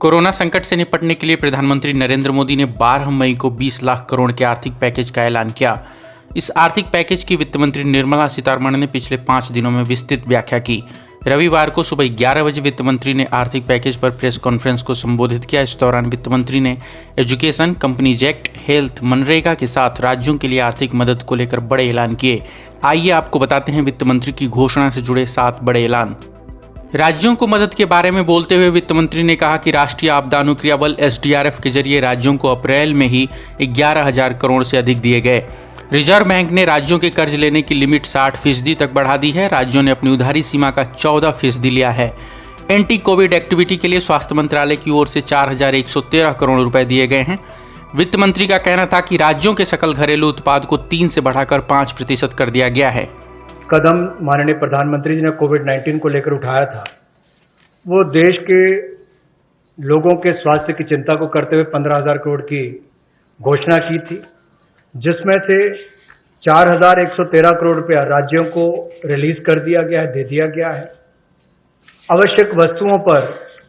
Corona संकट से निपटने के लिए प्रधानमंत्री नरेंद्र मोदी ने 12 मई को 20 लाख करोड़ के आर्थिक पैकेज का ऐलान किया। इस आर्थिक पैकेज की वित्त मंत्री निर्मला सीतारमण ने पिछले 5 दिनों में विस्तृत व्याख्या की। रविवार को सुबह 11 बजे वित्त मंत्री ने आर्थिक पैकेज पर प्रेस कॉन्फ्रेंस को संबोधित किया। इस दौरान वित्त मंत्री ने education, companies act, health, MNREGA के साथ राज्यों के लिए आर्थिक मदद को लेकर बड़े ऐलान किए। आइए आपको बताते हैं वित्त मंत्री की घोषणा से जुड़े 7 बड़े ऐलान। राज्यों को मदद के बारे में बोलते हुए वित्त मंत्री ने कहा कि राष्ट्रीय आपदा अनुक्रिया बल SDRF के जरिए राज्यों को अप्रैल में ही 11,000 करोड़ से अधिक दिए गए। रिजर्व बैंक ने राज्यों के कर्ज लेने की लिमिट 60% तक बढ़ा दी है। राज्यों ने अपनी उधारी सीमा का 14% लिया है। एंटी कोविड एक्टिविटी के लिए स्वास्थ्य मंत्रालय की ओर से 4,113 करोड़ रुपए दिए गए हैं। वित्त मंत्री का कहना था कि राज्यों के सकल घरेलू उत्पाद को 3 से बढ़ाकर 5% कर दिया गया है। कदम माननीय प्रधानमंत्री जी ने कोविड-19 को लेकर उठाया था, वो देश के लोगों के स्वास्थ्य की चिंता को करते हुए 15,000 करोड़ की घोषणा की थी, जिसमें से 4,113 करोड़ रुपया राज्यों को रिलीज कर दिया गया है, दे दिया गया है। आवश्यक वस्तुओं पर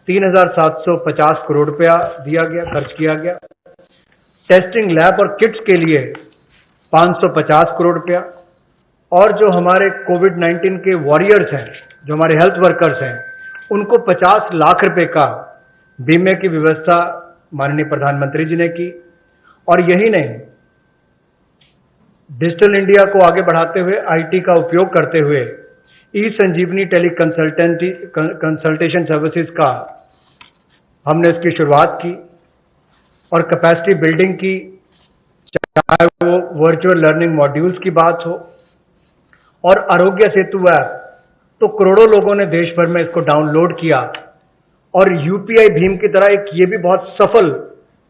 3,750 करोड़ रुपया दिया गया, खर्च किया गया। टेस्टिंग लैब और किट्स के लिए 550 करोड़ रुपया, और जो हमारे कोविड-19 के वॉरियर्स हैं, जो हमारे हेल्थ वर्कर्स हैं, उनको 50 लाख रुपए का बीमे की व्यवस्था माननीय प्रधानमंत्री जी ने की। और यही नहीं, डिजिटल इंडिया को आगे बढ़ाते हुए IT का उपयोग करते हुए ई-संजीवनी टेली कंसल्टेशन सर्विसेज का हमने इसकी शुरुआत की और कैपेसिटी बिल्डिंग की, चाहे वो वर्चुअल लर्निंग मॉड्यूल्स की बात हो और आरोग्य सेतु ऐप, तो करोड़ों लोगों ने देश भर में इसको डाउनलोड किया और UPI भीम की तरह एक ये भी बहुत सफल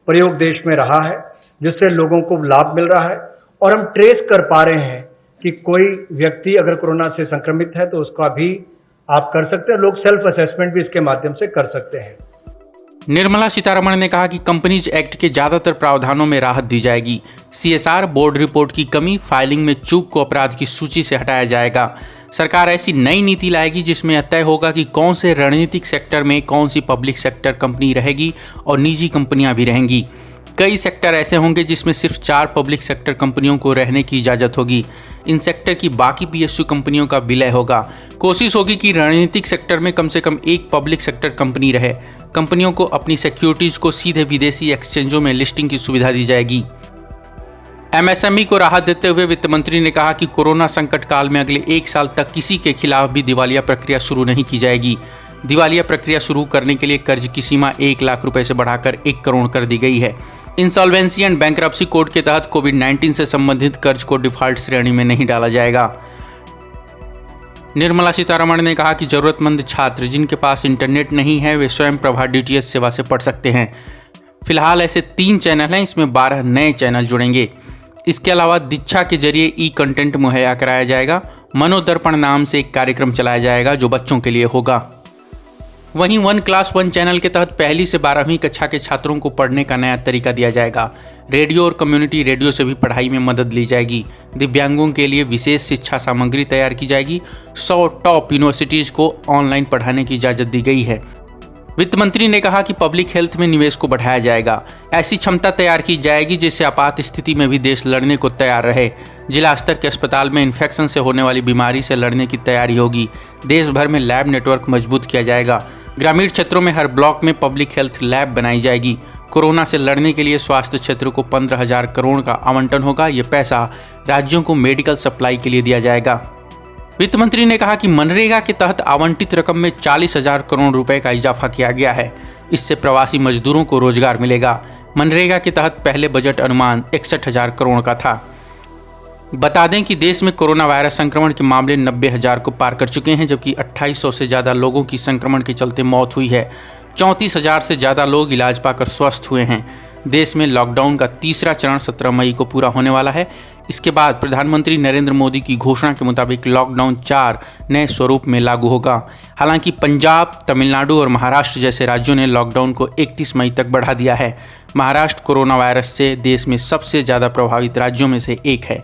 प्रयोग देश में रहा है, जिससे लोगों को लाभ मिल रहा है। और हम ट्रेस कर पा रहे हैं कि कोई व्यक्ति अगर कोरोना से संक्रमित है तो उसका भी आप कर सकते हैं। लोग सेल्फ असेसमेंट भी इसके माध्यम से कर सकते हैं। निर्मला सीतारमण ने कहा कि कंपनीज एक्ट के ज्यादातर प्रावधानों में राहत दी जाएगी। CSR, बोर्ड रिपोर्ट की कमी, फाइलिंग में चूक को अपराध की सूची से हटाया जाएगा। सरकार ऐसी नई नीति लाएगी जिसमें यह तय होगा कि कौन से रणनीतिक सेक्टर में कौन सी पब्लिक सेक्टर कंपनी रहेगी और निजी कंपनियां भी रहेंगी। कई सेक्टर ऐसे होंगे जिसमें सिर्फ 4 पब्लिक सेक्टर कंपनियों को रहने की इजाज़त होगी। इन सेक्टर की बाकी PSU कंपनियों का विलय होगा। कोशिश होगी कि रणनीतिक सेक्टर में कम से कम एक पब्लिक सेक्टर कंपनी रहे। कंपनियों को अपनी सिक्योरिटीज को सीधे विदेशी एक्सचेंजों में लिस्टिंग की सुविधा दी जाएगी। MSME को राहत देते हुए वित्त मंत्री ने कहा कि कोरोना संकट काल में अगले 1 साल तक किसी के खिलाफ भी दिवालिया प्रक्रिया शुरू नहीं की जाएगी। दिवालिया प्रक्रिया शुरू करने के लिए कर्ज की सीमा 1 लाख रुपए से बढ़ाकर 1 करोड़ कर दी गई है। इंसॉल्वेंसी एंड बैंक्रप्सी कोड के तहत कोविड-19 से संबंधित कर्ज को डिफॉल्ट श्रेणी में नहीं डाला जाएगा। निर्मला सीतारमण ने कहा कि जरूरतमंद छात्र जिनके पास इंटरनेट नहीं है वे स्वयं प्रभा DTH सेवा से पढ़ सकते हैं। फिलहाल ऐसे 3 चैनल हैं, इसमें 12 नए चैनल जुड़ेंगे। इसके अलावा दीक्षा के जरिए कंटेंट मुहैया कराया जाएगा। मनोदर्पण नाम से एक कार्यक्रम चलाया जाएगा जो बच्चों के लिए होगा। वहीं 1 क्लास 1 चैनल के तहत 1ली से 12वीं कक्षा के छात्रों को पढ़ने का नया तरीका दिया जाएगा। रेडियो और कम्युनिटी रेडियो से भी पढ़ाई में मदद ली जाएगी। दिव्यांगों के लिए विशेष शिक्षा सामग्री तैयार की जाएगी। 100 टॉप यूनिवर्सिटीज़ को ऑनलाइन पढ़ाने की इजाज़त दी गई है। वित्त मंत्री ने कहा कि पब्लिक हेल्थ में निवेश को बढ़ाया जाएगा। ऐसी क्षमता तैयार की जाएगी जिससे आपात स्थिति में भी देश लड़ने को तैयार रहे। जिला स्तर के अस्पताल में इन्फेक्शन से होने वाली बीमारी से लड़ने की तैयारी होगी। देश भर में लैब नेटवर्क मजबूत किया जाएगा। ग्रामीण क्षेत्रों में हर ब्लॉक में पब्लिक हेल्थ लैब बनाई जाएगी। कोरोना से लड़ने के लिए स्वास्थ्य क्षेत्र को 15,000 करोड़ का आवंटन होगा। ये पैसा राज्यों को मेडिकल सप्लाई के लिए दिया जाएगा। वित्त मंत्री ने कहा कि मनरेगा के तहत आवंटित रकम में 40,000 करोड़ रुपए का इजाफा किया गया है। इससे प्रवासी मजदूरों को रोजगार मिलेगा। मनरेगा के तहत पहले बजट अनुमान 61,000 करोड़ का था। बता दें कि देश में कोरोना वायरस संक्रमण के मामले 90,000 को पार कर चुके हैं, जबकि 2,800 से ज़्यादा लोगों की संक्रमण के चलते मौत हुई है। 34,000 से ज़्यादा लोग इलाज पाकर स्वस्थ हुए हैं। देश में लॉकडाउन का तीसरा चरण 17 मई को पूरा होने वाला है। इसके बाद प्रधानमंत्री नरेंद्र मोदी की घोषणा के मुताबिक लॉकडाउन 4 नए स्वरूप में लागू होगा। हालांकि पंजाब, तमिलनाडु और महाराष्ट्र जैसे राज्यों ने लॉकडाउन को 31 मई तक बढ़ा दिया है। महाराष्ट्र कोरोना वायरस से देश में सबसे ज़्यादा प्रभावित राज्यों में से एक है।